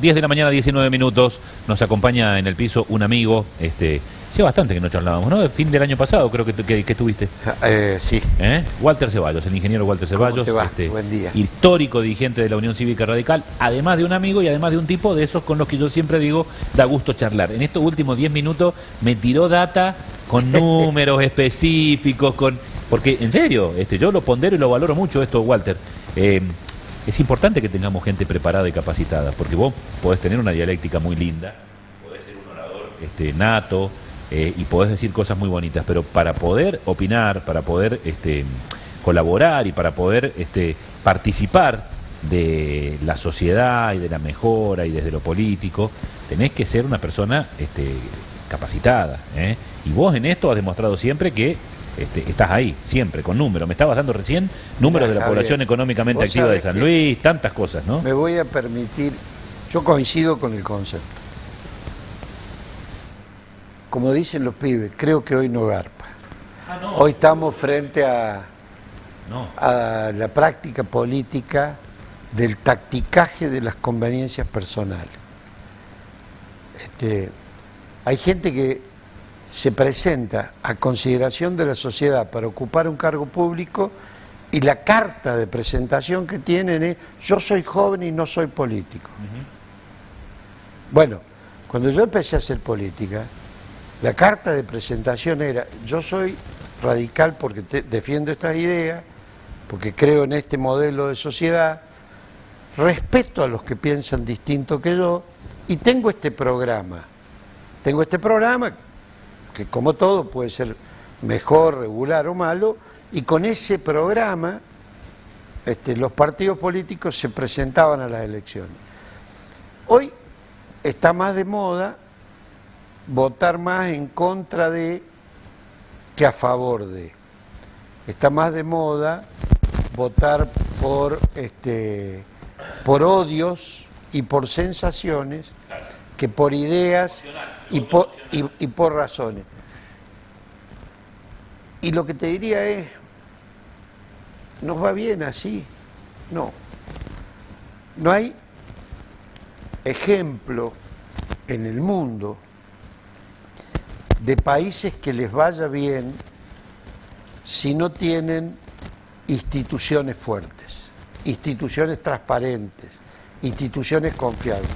10 de la mañana, 19 minutos, nos acompaña en el piso un amigo, hace bastante que no charlábamos, ¿no? El fin del año pasado creo que estuviste. Sí. Walter Ceballos, el ingeniero Walter Ceballos, ¿Cómo te va? Buen día. Histórico dirigente de la Unión Cívica Radical, además de un amigo y además de un tipo de esos con los que yo siempre digo, da gusto charlar. En estos últimos 10 minutos me tiró data con números específicos, porque en serio, yo lo pondero y lo valoro mucho esto, Walter. Es importante que tengamos gente preparada y capacitada, porque vos podés tener una dialéctica muy linda, podés ser un orador nato, y podés decir cosas muy bonitas, pero para poder opinar, para poder colaborar y para poder participar de la sociedad y de la mejora y desde lo político, tenés que ser una persona capacitada, y vos en esto has demostrado siempre que estás ahí, siempre, con números. Me estabas dando recién números de la población económicamente activa de San Luis, tantas cosas, ¿no? Me voy a permitir, yo coincido con el concepto. Como dicen los pibes, creo que hoy no garpa. No. Hoy estamos frente a la práctica política del tacticaje de las conveniencias personales. Hay gente que se presenta a consideración de la sociedad para ocupar un cargo público y la carta de presentación que tienen es: yo soy joven y no soy político. Bueno, cuando yo empecé a hacer política, la carta de presentación era: yo soy radical porque defiendo estas ideas, porque creo en este modelo de sociedad, respeto a los que piensan distinto que yo y tengo este programa. Tengo este programa que, como todo, puede ser mejor, regular o malo, y con ese programa los partidos políticos se presentaban a las elecciones. Hoy está más de moda votar más en contra de que a favor de. Está más de moda votar por odios y por sensaciones que por ideas y por razones. Y lo que te diría es: ¿nos va bien así? No. No hay ejemplo en el mundo de países que les vaya bien si no tienen instituciones fuertes, instituciones transparentes, instituciones confiables.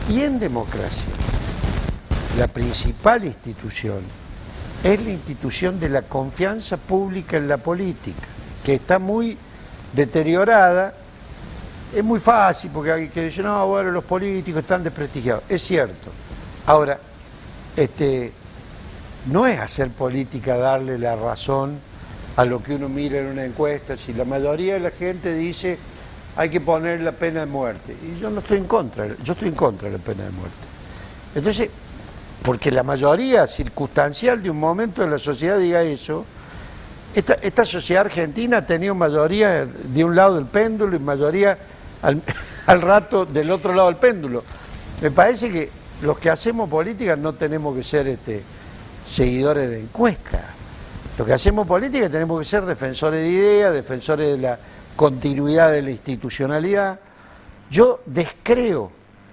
Y en democracia, la principal institución es la institución de la confianza pública en la política, que está muy deteriorada. Es muy fácil porque hay que decir: no, bueno, los políticos están desprestigiados. Es cierto. Ahora, no es hacer política darle la razón a lo que uno mira en una encuesta. Si la mayoría de la gente dice hay que poner la pena de muerte, y yo no estoy en contra, yo estoy en contra de la pena de muerte. Entonces, porque la mayoría circunstancial de un momento de la sociedad diga eso, esta sociedad argentina ha tenido mayoría de un lado del péndulo y mayoría al rato del otro lado del péndulo. Me parece que los que hacemos política no tenemos que ser seguidores de encuestas. Los que hacemos política tenemos que ser defensores de ideas, defensores de la continuidad de la institucionalidad. Yo descreo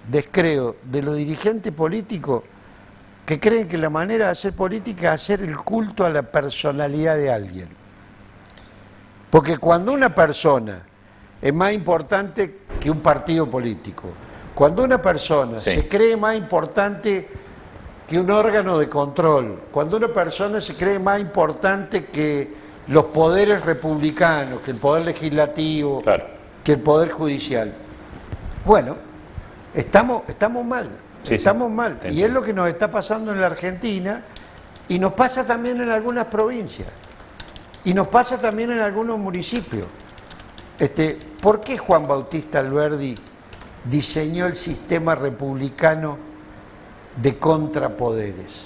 de los dirigentes políticos que creen que la manera de hacer política es hacer el culto a la personalidad de alguien. Porque cuando una persona es más importante que un partido político, cuando una persona se cree más importante que un órgano de control, cuando una persona se cree más importante que los poderes republicanos, que el poder legislativo, claro, que el poder judicial, bueno, estamos mal. Estamos mal, y es lo que nos está pasando en la Argentina, y nos pasa también en algunas provincias, y nos pasa también en algunos municipios. ¿Por qué Juan Bautista Alberdi diseñó el sistema republicano de contrapoderes?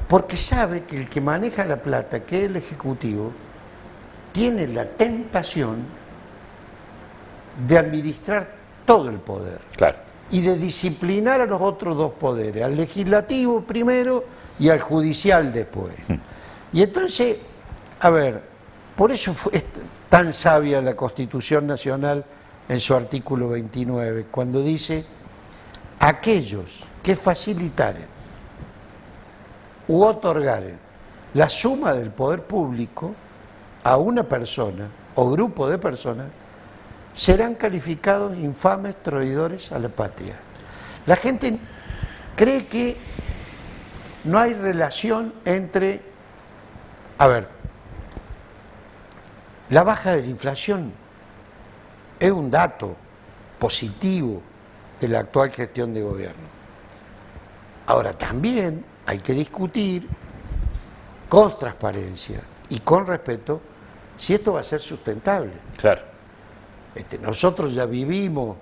Porque sabe que el que maneja la plata, que es el Ejecutivo, tiene la tentación de administrar todo el poder. Claro. Y de disciplinar a los otros dos poderes, al legislativo primero y al judicial después. Y entonces, a ver, por eso es tan sabia la Constitución Nacional en su artículo 29, cuando dice: aquellos que facilitaren u otorgaren la suma del poder público a una persona o grupo de personas serán calificados infames traidores a la patria. La gente cree que no hay relación entre, a ver, la baja de la inflación es un dato positivo de la actual gestión de gobierno. Ahora, también hay que discutir con transparencia y con respeto si esto va a ser sustentable. Claro. Nosotros ya vivimos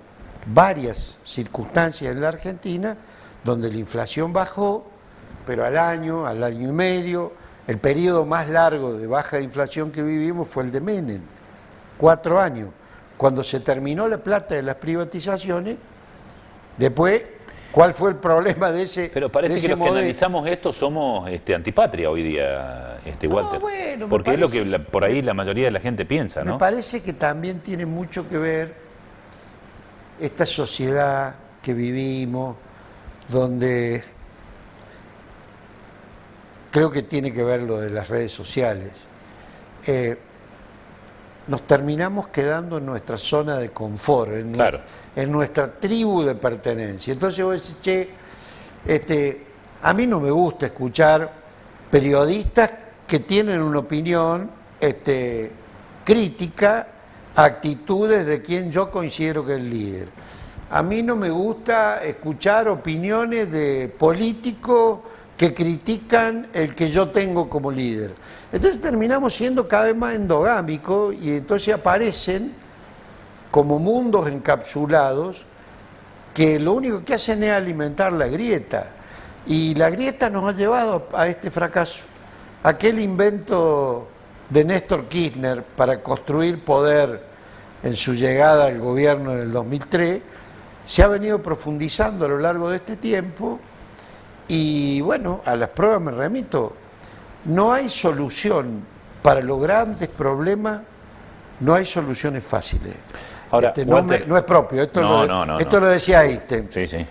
varias circunstancias en la Argentina donde la inflación bajó, pero al año y medio, el periodo más largo de baja de inflación que vivimos fue el de Menem, 4 años. Cuando se terminó la plata de las privatizaciones, después, ¿cuál fue el problema de ese Pero parece que los modelo? que analizamos esto somos antipatria hoy día, Walter. Bueno, porque me es lo parece- que por ahí la mayoría de la gente piensa, ¿no? Me parece que también tiene mucho que ver esta sociedad que vivimos, donde creo que tiene que ver lo de las redes sociales. Nos terminamos quedando en nuestra zona de confort, Claro. en nuestra tribu de pertenencia. Entonces vos decís, che, a mí no me gusta escuchar periodistas que tienen una opinión crítica a actitudes de quien yo considero que es el líder. A mí no me gusta escuchar opiniones de políticos que critican el que yo tengo como líder. Entonces terminamos siendo cada vez más endogámicos y entonces aparecen como mundos encapsulados que lo único que hacen es alimentar la grieta. Y la grieta nos ha llevado a este fracaso. Aquel invento de Néstor Kirchner para construir poder en su llegada al gobierno en el 2003 se ha venido profundizando a lo largo de este tiempo y bueno, a las pruebas me remito. No hay solución para los grandes problemas, no hay soluciones fáciles. Ahora, no, Walter, no es propio, esto, no. lo decía Einstein. Sí, sí.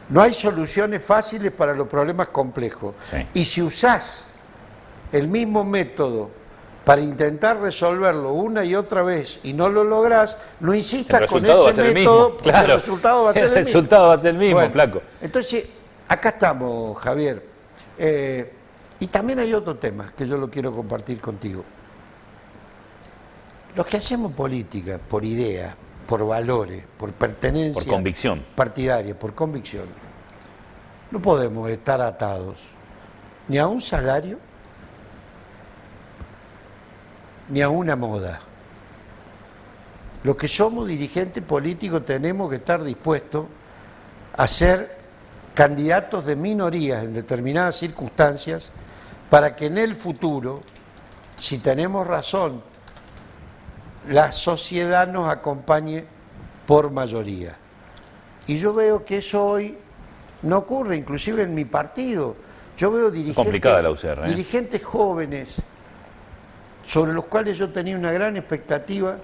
No hay soluciones fáciles para los problemas complejos. Sí. Y si usás el mismo método para intentar resolverlo una y otra vez y no lo lográs, no insistas con ese método, porque el resultado va a ser el mismo. El resultado va a ser el mismo, Bueno, flaco. Entonces, acá estamos, Javier. Y también hay otro tema que yo lo quiero compartir contigo. Los que hacemos política por idea, por valores, por pertenencia, Por convicción. partidaria, por convicción, no podemos estar atados ni a un salario ni a una moda. Los que somos dirigentes políticos tenemos que estar dispuestos a ser candidatos de minorías en determinadas circunstancias para que en el futuro, si tenemos razón, la sociedad nos acompañe por mayoría. Y yo veo que eso hoy no ocurre, inclusive en mi partido. Yo veo Complicada la UCR, dirigentes jóvenes sobre los cuales yo tenía una gran expectativa,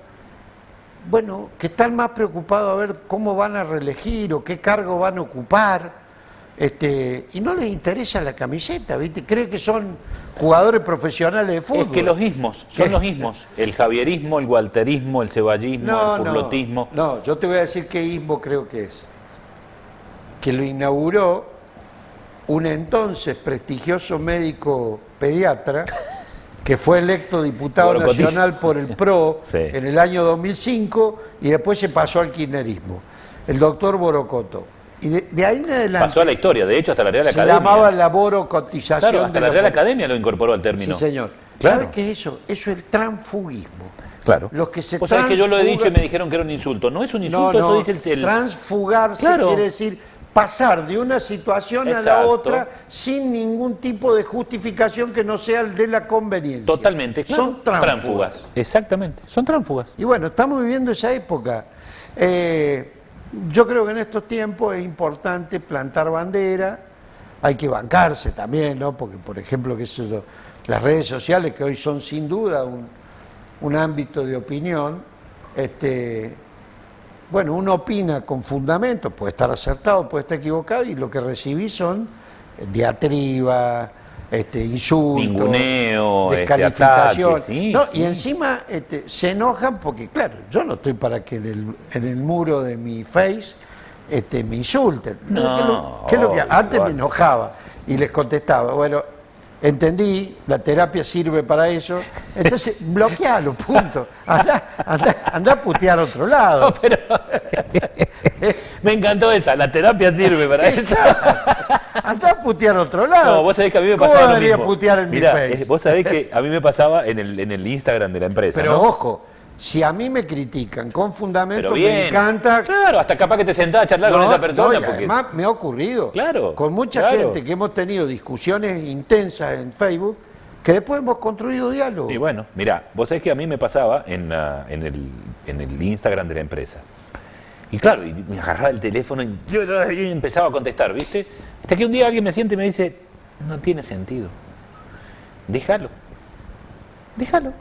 bueno, que están más preocupados a ver cómo van a reelegir o qué cargo van a ocupar, y no les interesa la camiseta, ¿viste? Cree que son jugadores profesionales de fútbol. Es que los ismos, son los ismos. El javierismo, el walterismo, el ceballismo, el furlotismo. No, yo te voy a decir qué ismo creo que es. Que lo inauguró un entonces prestigioso médico pediatra que fue electo diputado Borocotillo. nacional por el PRO Sí. en el año 2005 y después se pasó al kirchnerismo, el doctor Borocoto. Y de ahí en adelante Pasó a la historia, de hecho hasta la Real se Academia. llamaba la borocotización. Claro, hasta la Real Academia lo incorporó al término. Sí, señor. Claro. ¿Sabes qué es eso? Eso es el transfugismo. Claro. Los que se Vos sabés que yo lo he dicho y transfugan- me dijeron que era un insulto. No es un insulto, eso dice el... Transfugarse Claro. quiere decir pasar de una situación a la Exacto. otra sin ningún tipo de justificación que no sea el de la conveniencia. Totalmente. Claro. Son tránsfugas. Exactamente, son tránsfugas. Y bueno, estamos viviendo esa época. Yo creo que en estos tiempos es importante plantar bandera, hay que bancarse también, ¿no? Porque, por ejemplo, qué sé yo, las redes sociales, que hoy son sin duda un ámbito de opinión, bueno, uno opina con fundamento, puede estar acertado, puede estar equivocado, y lo que recibí son diatriba, insultos, ninguneo, descalificación. ataque, sí, no, sí. Y encima se enojan porque, claro, yo no estoy para que en el muro de mi Face me insulten. No, ¿Qué es lo que antes me igual. enojaba y les contestaba? Bueno, entendí, la terapia sirve para eso, entonces bloquealo, punto. Andá a putear a otro lado. No, pero me encantó esa, la terapia sirve para eso. Andá a putear a otro lado. No, vos sabés que a mí me ¿Cómo pasaba lo debería mismo. putear en Mirá, mi Face? vos sabés que a mí me pasaba en el Instagram de la empresa, Pero ¿no? ojo, si a mí me critican con fundamento, Pero bien. me encanta. Claro, hasta capaz que te sentás a charlar con esa persona. No, y porque... además me ha ocurrido Claro, con mucha claro. gente que hemos tenido discusiones intensas en Facebook, que después hemos construido diálogo. Y bueno, mirá, vos sabés que a mí me pasaba en el Instagram de la empresa. Y claro, y me agarraba el teléfono y yo empezaba a contestar, ¿viste? Hasta que un día alguien me siente y me dice, no tiene sentido. Déjalo. Déjalo.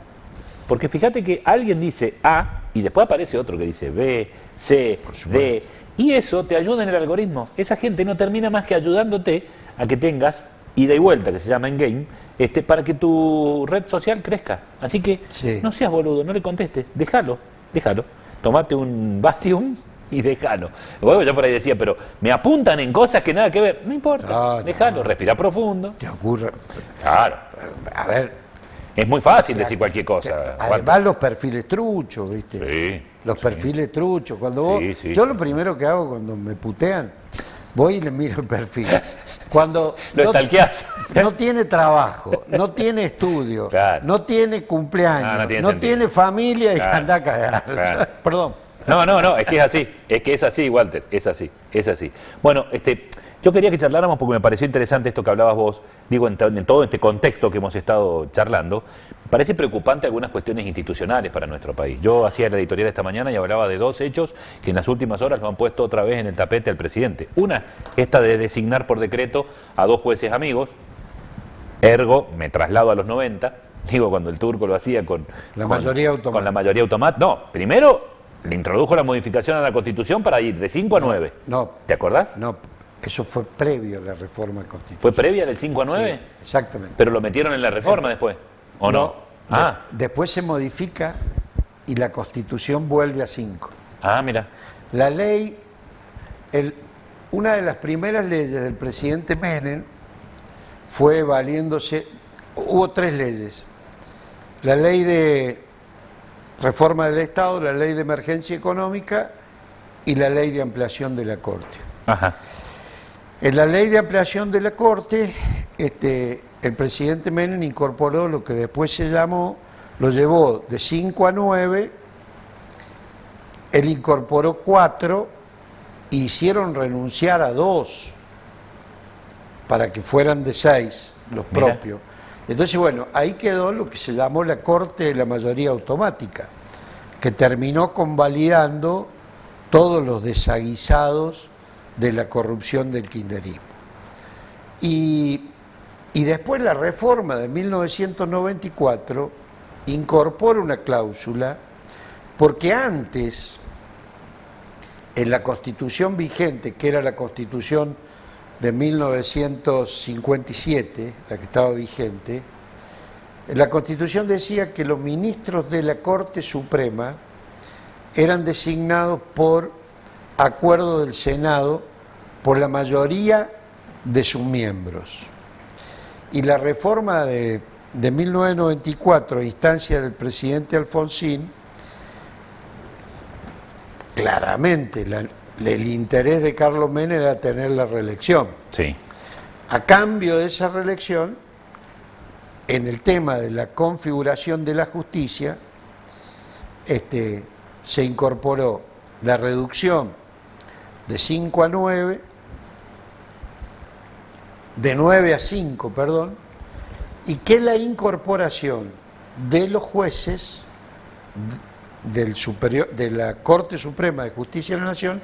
Porque fíjate que alguien dice A y después aparece otro que dice B, C, D. Y eso te ayuda en el algoritmo. Esa gente no termina más que ayudándote a que tengas ida y vuelta, que se llama Endgame, para que tu red social crezca. Así que Sí. no seas boludo, no le contestes, déjalo, déjalo. Tomate un Bastion y déjalo. Bueno, yo por ahí decía, pero me apuntan en cosas que nada que ver. No importa, No, déjalo, no. respira profundo. ¿Te ocurre? Claro, A ver, es muy fácil decir cualquier cosa. además los perfiles truchos, ¿viste? Sí, Los perfiles truchos. Cuando vos, Sí, sí, yo sí. lo primero que hago cuando me putean, voy y le miro el perfil. Cuando Lo stalkeás. no tiene trabajo, no tiene estudio, Claro. no tiene cumpleaños, No, no tiene no sentido. tiene familia y Claro, anda a cagar. claro. Perdón. No, es que es así, Walter, es así. Bueno, yo quería que charláramos porque me pareció interesante esto que hablabas vos, digo, en todo este contexto que hemos estado charlando, me parece preocupante algunas cuestiones institucionales para nuestro país. Yo hacía la editorial esta mañana y hablaba de dos hechos que en las últimas horas lo han puesto otra vez en el tapete al presidente. Una, esta de designar por decreto a dos jueces amigos, ergo, me traslado a los 90, digo, cuando el turco lo hacía con mayoría automática. Con la mayoría automática. No, primero le introdujo la modificación a la Constitución para ir de 5 a 9. No, ¿Te acordás? no, eso fue previo a la reforma constitucional. ¿Fue previa del 5 a 9? Sí, exactamente. Pero lo metieron en la reforma después, ¿o no? Ah, Después se modifica y la Constitución vuelve a 5. mira. La ley, una de las primeras leyes del presidente Menem fue valiéndose, hubo 3 leyes. La ley de reforma del Estado, la ley de emergencia económica y la ley de ampliación de la Corte. Ajá. En la ley de ampliación de la Corte, el presidente Menem incorporó lo que después se llamó, lo llevó de 5 a 9, él incorporó 4 e hicieron renunciar a 2 para que fueran de 6 los Mira. propios. Entonces, bueno, ahí quedó lo que se llamó la Corte de la mayoría automática, que terminó convalidando todos los desaguisados de la corrupción del kirchnerismo. Y después la reforma de 1994 incorpora una cláusula, porque antes, en la Constitución vigente, que era la Constitución de 1957, la que estaba vigente, la Constitución decía que los ministros de la Corte Suprema eran designados por acuerdo del Senado por la mayoría de sus miembros. Y la reforma de 1994, a instancia del presidente Alfonsín, claramente el interés de Carlos Menem era tener la reelección. Sí. A cambio de esa reelección, en el tema de la configuración de la justicia, se incorporó la reducción de 5 a 9, de 9 a 5, perdón, y que la incorporación de los jueces de la Corte Suprema de Justicia de la Nación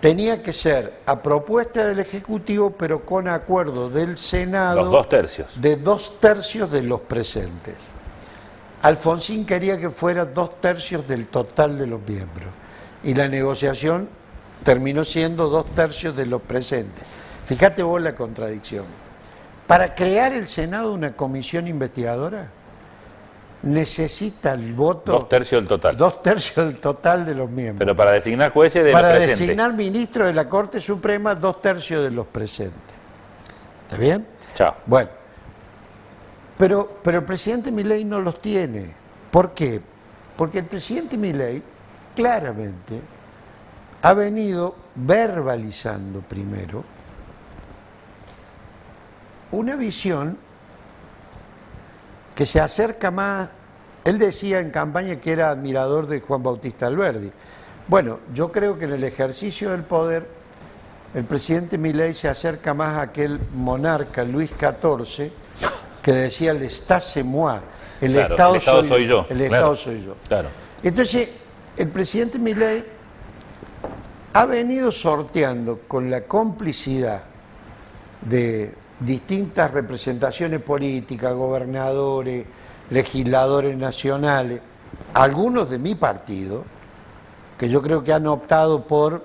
tenía que ser a propuesta del Ejecutivo, pero con acuerdo del Senado. Los 2 tercios. De 2 tercios de los presentes. Alfonsín quería que fuera 2 tercios del total de los miembros. y la negociación terminó siendo 2/3 de los presentes. Fíjate vos la contradicción. Para crear el Senado una comisión investigadora necesita el voto 2/3 del total. 2/3 del total de los miembros. Pero para designar jueces de Para los presentes. designar ministros de la Corte Suprema, 2/3 de los presentes. ¿Está bien? Chao. Bueno, pero el presidente Milei no los tiene. ¿Por qué? Porque el presidente Milei claramente ha venido verbalizando primero una visión que se acerca más. Él decía en campaña que era admirador de Juan Bautista Alberdi. Bueno, yo creo que en el ejercicio del poder el presidente Milei se acerca más a aquel monarca Luis XIV que decía el État c'est moi, el Claro, Estado el Estado soy soy yo, el claro. Estado soy yo. Claro. Entonces, el presidente Milei ha venido sorteando con la complicidad de distintas representaciones políticas, gobernadores, legisladores nacionales, algunos de mi partido, que yo creo que han optado por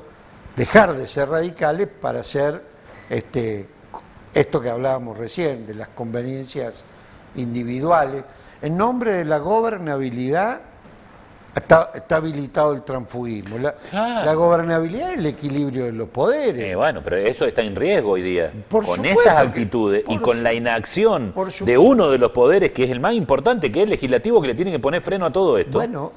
dejar de ser radicales para ser esto que hablábamos recién, de las conveniencias individuales. En nombre de la gobernabilidad está habilitado el transfugismo. Claro. La gobernabilidad es el equilibrio de los poderes. Bueno, pero eso está en riesgo hoy día. Por Con supuesto estas que- actitudes y por con su- la inacción por supuesto. de uno de los poderes, que es el más importante, que es el legislativo, que le tiene que poner freno a todo esto. Bueno,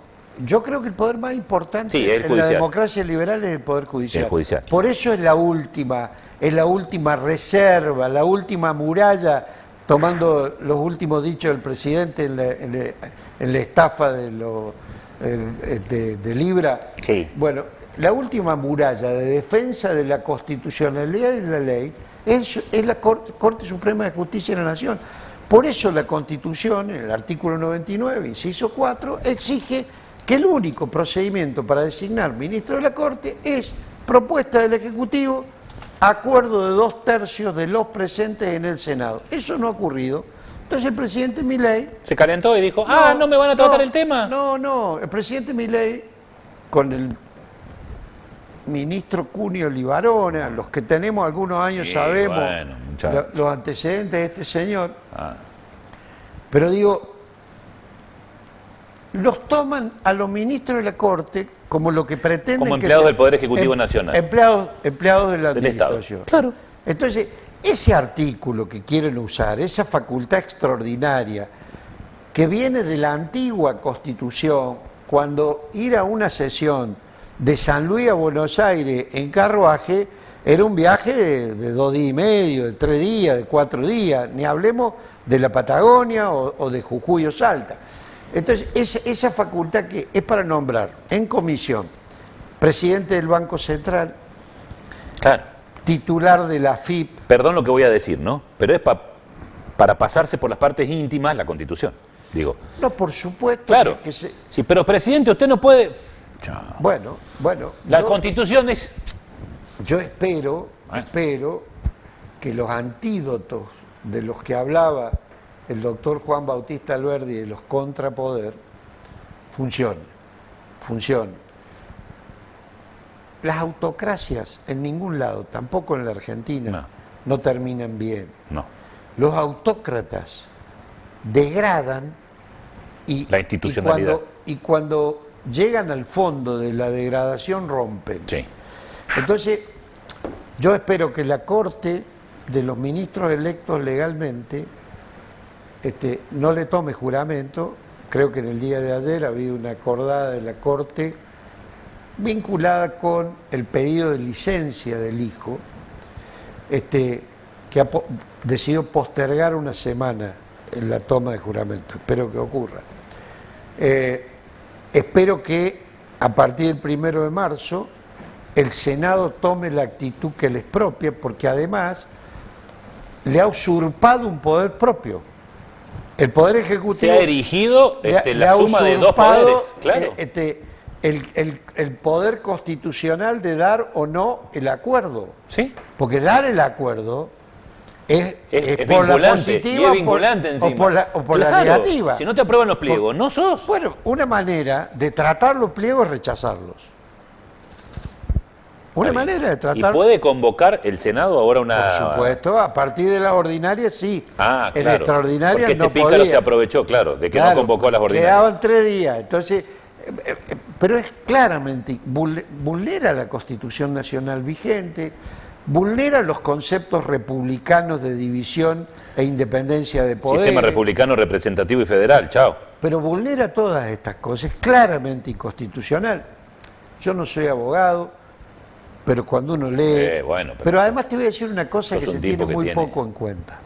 yo creo que el poder más importante Sí, el en la judicial. democracia liberal es el poder judicial. El judicial. Por eso es la última reserva, la última muralla, tomando los últimos dichos del presidente en la estafa de Libra. Sí. Bueno, la última muralla de defensa de la constitucionalidad y de la ley es la Corte Suprema de Justicia de la Nación. Por eso la Constitución, en el artículo 99, inciso 4, exige que el único procedimiento para designar ministro de la Corte es propuesta del Ejecutivo, acuerdo de 2/3 de los presentes en el Senado. Eso no ha ocurrido. Entonces el presidente Milei... Se calentó y dijo, no me van a tratar el tema. No, el presidente Milei, con el ministro Cunio Libarona, los que tenemos algunos años Sí, sabemos bueno, muchachos. los antecedentes de este señor, Ah, pero digo, los toman a los ministros de la Corte como lo que pretenden Como que empleados sea- del Poder Ejecutivo Nacional. Empleados de la Del Estado. administración. Claro. Entonces, ese artículo que quieren usar, esa facultad extraordinaria que viene de la antigua Constitución, cuando ir a una sesión de San Luis a Buenos Aires en carruaje era un viaje de 2 días y medio, de 3 días, de 4 días, ni hablemos de la Patagonia o de Jujuy o Salta. Entonces, esa facultad que es para nombrar en comisión presidente del Banco Central, claro. titular de la AFIP. Perdón lo que voy a decir, ¿no? Pero es para pasarse por las partes íntimas la Constitución. Digo, No, por supuesto. claro. que se- Sí, pero presidente, usted no puede... Chao. Bueno, La yo- Constitución es... Yo espero que los antídotos de los que hablaba el doctor Juan Bautista Alberdi de los contrapoder funcionen. Las autocracias en ningún lado, tampoco en la Argentina, no terminan bien. No. Los autócratas degradan y, La institucionalidad. y cuando llegan al fondo de la degradación rompen. Sí. Entonces, yo espero que la Corte de los ministros electos legalmente no le tome juramento. Creo que en el día de ayer ha habido una acordada de la Corte vinculada con el pedido de licencia del hijo, que ha decidido postergar una semana en la toma de juramento. Espero que ocurra. Espero que a partir del 1 de marzo el Senado tome la actitud que les propia, porque además le ha usurpado un poder propio. El Poder Ejecutivo Se ha erigido le la ha suma de dos usurpado, poderes. Claro. el poder constitucional de dar o no el acuerdo. Sí. Porque dar el acuerdo es Es por la vinculante. positiva Y es o vinculante o encima. por la Claro. negativa. Si no te aprueban los pliegos, no sos. Bueno, una manera de tratar los pliegos es rechazarlos. Una Está bien. manera de tratar... ¿Y puede convocar el Senado ahora una...? Por supuesto, a partir de las ordinarias sí. Ah, En claro. extraordinarias Porque no pícaro podía. se aprovechó, claro, de que Claro, no convocó a las ordinarias. Quedaban 3 días. Entonces, pero es claramente, vulnera la Constitución Nacional vigente, vulnera los conceptos republicanos de división e independencia de poder. Sistema republicano representativo y federal, chao. Pero vulnera todas estas cosas, es claramente inconstitucional. Yo no soy abogado, pero cuando uno lee... Bueno, pero además te voy a decir una cosa sos que un se tipo tiene que muy tiene- poco en cuenta.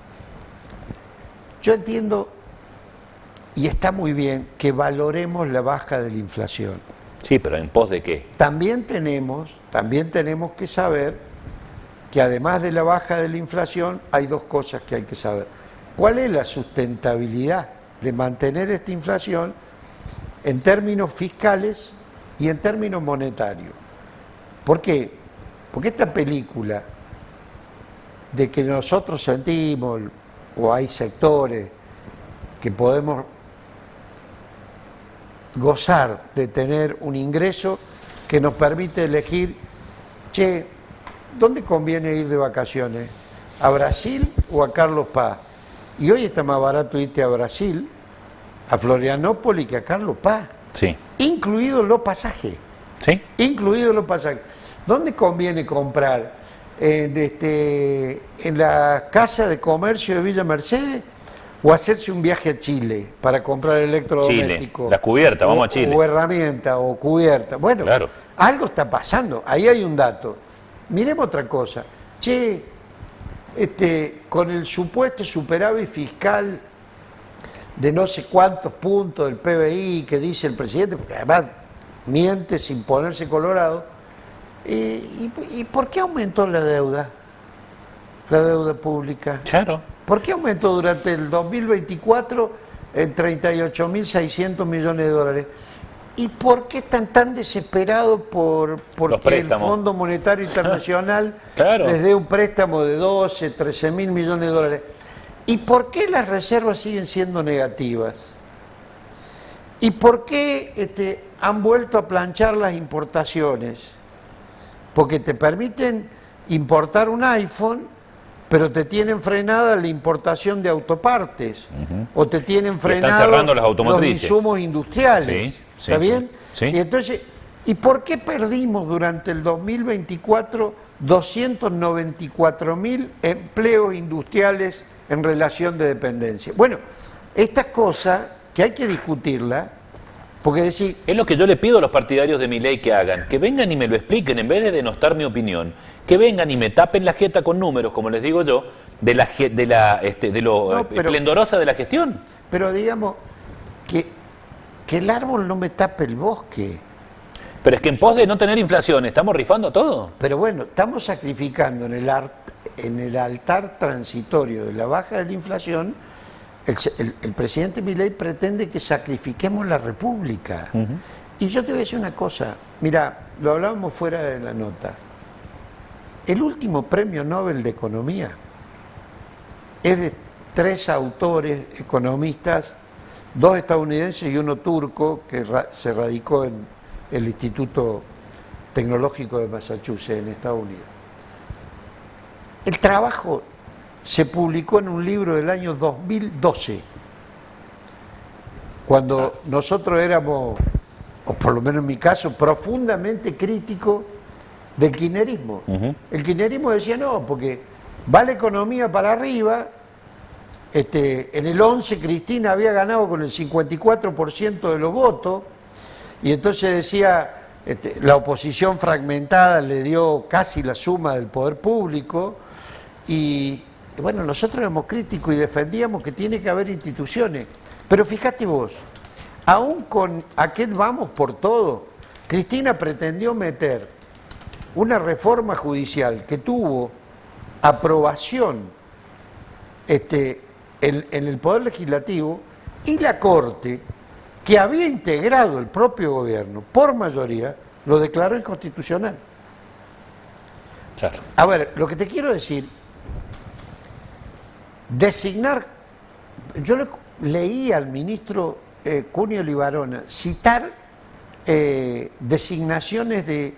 Yo entiendo, y está muy bien, que valoremos la baja de la inflación. Sí, pero ¿en pos de qué? También tenemos que saber que además de la baja de la inflación hay 2 cosas que hay que saber. ¿Cuál es la sustentabilidad de mantener esta inflación en términos fiscales y en términos monetarios? ¿Por qué? Porque esta película de que nosotros sentimos, o hay sectores que podemos gozar de tener un ingreso que nos permite elegir, che, ¿dónde conviene ir de vacaciones? ¿A Brasil o a Carlos Paz? Y hoy está más barato irte a Brasil, a Florianópolis, que a Carlos Paz, Sí. incluidos los pasajes. ¿Sí? Incluidos los pasajes. ¿Dónde conviene comprar? ¿En la casa de comercio de Villa Mercedes o hacerse un viaje a Chile para comprar electrodomésticos? Chile, la cubierta, vamos a Chile. O herramienta o cubierta. Bueno, Claro. algo está pasando. Ahí hay un dato. Miremos otra cosa. Che, con el supuesto superávit fiscal de no sé cuántos puntos del PBI que dice el presidente, porque además miente sin ponerse colorado. ¿Y por qué aumentó la deuda? La deuda pública. Claro. ¿Por qué aumentó durante el 2024 en 38.600 millones de dólares? ¿Y por qué están tan desesperados porque el préstamos. Fondo Monetario Internacional Claro. les dé un préstamo de 12, 13.000 millones de dólares? ¿Y por qué las reservas siguen siendo negativas? ¿Y por qué han vuelto a planchar las importaciones? Porque te permiten importar un iPhone, pero te tienen frenada la importación de autopartes, o te tienen están frenado cerrando las los automotrices. insumos industriales. Sí, sí, ¿Está sí. bien? Sí. Y entonces, ¿y por qué perdimos durante el 2024 294.000 empleos industriales en relación de dependencia? Bueno, estas cosas que hay que discutirlas, porque decir, Es lo que yo le pido a los partidarios de mi ley que hagan, que vengan y me lo expliquen en vez de denostar mi opinión, que vengan y me tapen la jeta con números, como les digo yo, de lo No, pero- esplendorosa de la gestión. pero digamos que el árbol no me tape el bosque. Pero es que en pos de no tener inflación, estamos rifando todo. Pero bueno, estamos sacrificando en el altar transitorio de la baja de la inflación, el presidente Milei pretende que sacrifiquemos la República. Y yo te voy a decir una cosa, mira, lo hablábamos fuera de la nota. El último premio Nobel de Economía es de 3 autores economistas, 2 estadounidenses y uno turco, que se radicó en el Instituto Tecnológico de Massachusetts, en Estados Unidos. El trabajo se publicó en un libro del año 2012, cuando nosotros éramos, o por lo menos en mi caso, profundamente críticos del kirchnerismo. El kirchnerismo decía no, porque va la economía para arriba. En el 11 Cristina había ganado con el 54% de los votos, y entonces decía, la oposición fragmentada le dio casi la suma del poder público, y bueno, nosotros éramos críticos y defendíamos que tiene que haber instituciones. Pero fíjate vos, aún con aquel vamos por todo, Cristina pretendió meter una reforma judicial que tuvo aprobación en el Poder Legislativo, y la Corte, que había integrado el propio gobierno por mayoría, lo declaró inconstitucional. Claro. A ver, lo que te quiero decir, designar, yo leí al ministro Cunio Libarona citar designaciones de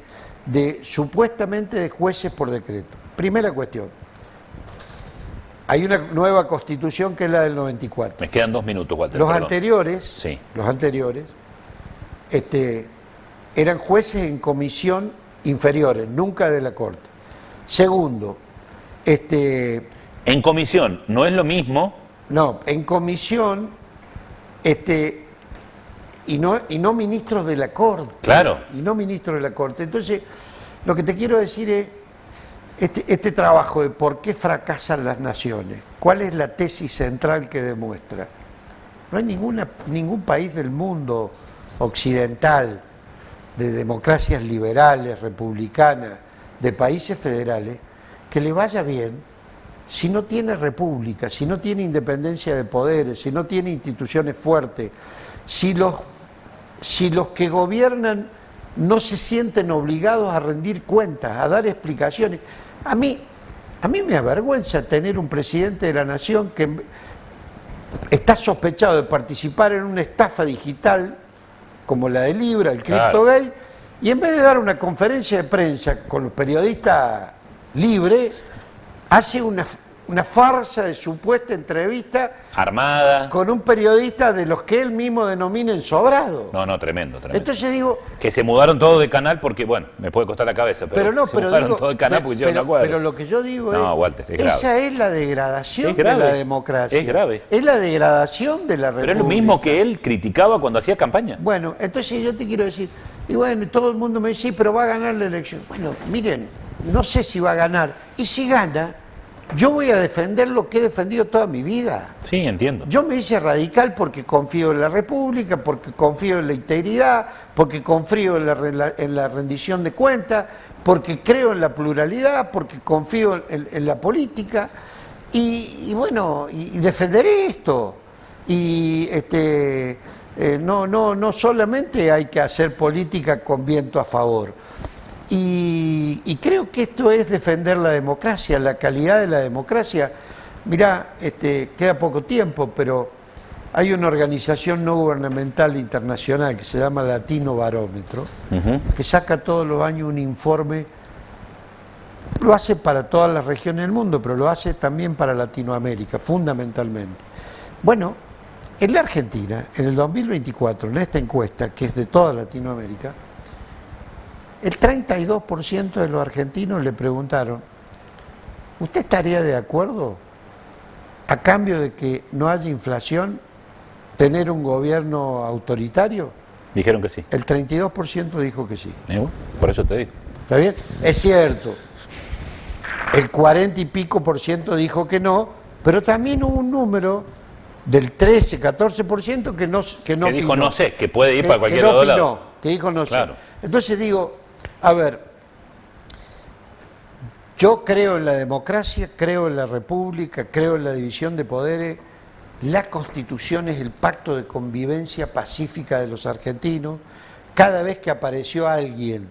supuestamente de jueces por decreto. Primera cuestión. Hay una nueva constitución que es la del 94. Me quedan 2 minutos, Walter. Los perdón. anteriores, Sí. los anteriores, eran jueces en comisión inferiores, nunca de la Corte. Segundo, En comisión, no es lo mismo. no, en comisión, y no ministros de la Corte. Claro. Y no ministros de la Corte. Entonces, lo que te quiero decir es, este trabajo de por qué fracasan las naciones, ¿cuál es la tesis central que demuestra? No hay ningún país del mundo occidental, de democracias liberales, republicanas, de países federales, que le vaya bien si no tiene república, si no tiene independencia de poderes, si no tiene instituciones fuertes, si los que gobiernan no se sienten obligados a rendir cuentas, a dar explicaciones. A mí me avergüenza tener un presidente de la nación que está sospechado de participar en una estafa digital como la de Libra, el CryptoGate, y en vez de dar una conferencia de prensa con los periodistas libres, hace una farsa de supuesta entrevista Armada. con un periodista de los que él mismo denomina ensobrado. No, tremendo. Entonces digo, Que se mudaron todos de canal porque, bueno, me puede costar la cabeza, pero se mudaron digo, todos de canal porque hicieron un acuerdo. pero lo que yo digo No, es, Walter, es grave. esa es la degradación Es grave, de la democracia. es grave. Es la degradación de la república. Pero es lo mismo que él criticaba cuando hacía campaña. Bueno, entonces yo te quiero decir, y bueno, todo el mundo me dice, sí, pero va a ganar la elección. Bueno, miren, no sé si va a ganar. Y si gana, yo voy a defender lo que he defendido toda mi vida. Sí, entiendo. Yo me hice radical porque confío en la República, porque confío en la integridad, porque confío en la rendición de cuentas, porque creo en la pluralidad, porque confío en la política. Y bueno, y defenderé esto. Y no solamente hay que hacer política con viento a favor. Y creo que esto es defender la democracia, la calidad de la democracia. Mirá, queda poco tiempo, pero hay una organización no gubernamental internacional que se llama Latino Barómetro, que saca todos los años un informe. Lo hace para todas las regiones del mundo, pero lo hace también para Latinoamérica, fundamentalmente. Bueno, en la Argentina, en el 2024, en esta encuesta, que es de toda Latinoamérica, el 32% de los argentinos le preguntaron, ¿usted estaría de acuerdo, a cambio de que no haya inflación, tener un gobierno autoritario? Dijeron que sí. El 32% dijo que sí. Bueno, por eso te digo. ¿Está bien? Es cierto. El 40 y pico por ciento dijo que no, pero también hubo un número del 13, 14% que no Que dijo opinó. no sé, que puede ir para cualquier que no lado. opinó, que dijo no Claro. sé. Entonces digo, a ver, yo creo en la democracia, creo en la república, creo en la división de poderes. La Constitución es el pacto de convivencia pacífica de los argentinos. Cada vez que apareció alguien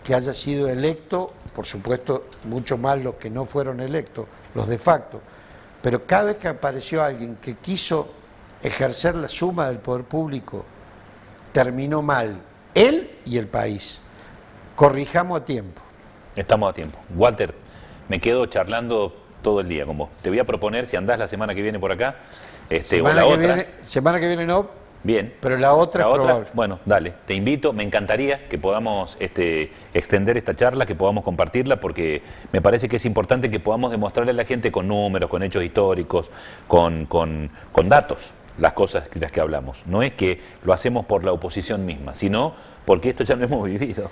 que haya sido electo, por supuesto, mucho más los que no fueron electos, los de facto, pero cada vez que apareció alguien que quiso ejercer la suma del poder público, terminó mal, él y el país. Corrijamos a tiempo. Estamos a tiempo. Walter, me quedo charlando todo el día con vos. Te voy a proponer, si andás la semana que viene por acá, o la otra. Semana que viene no, Bien. pero la otra es probable. Bueno, dale, te invito, me encantaría que podamos extender esta charla, que podamos compartirla, porque me parece que es importante que podamos demostrarle a la gente con números, con hechos históricos, con datos, las cosas de las que hablamos. No es que lo hacemos por la oposición misma, sino porque esto ya lo hemos vivido.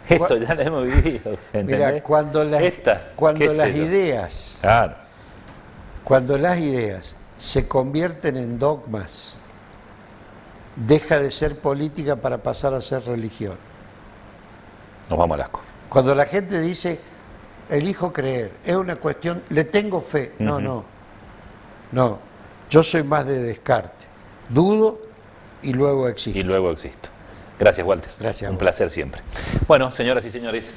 Esto ya lo hemos vivido. ¿Entendés? Mira, cuando las ideas, claro, cuando las ideas se convierten en dogmas, deja de ser política para pasar a ser religión. nos vamos al asco. Cuando la gente dice, elijo creer, es una cuestión, le tengo fe. No, no. Yo soy más de Descartes. Dudo y luego existo. Y luego existo. Gracias, Walter. Gracias a Un vos. placer siempre. Bueno, señoras y señores.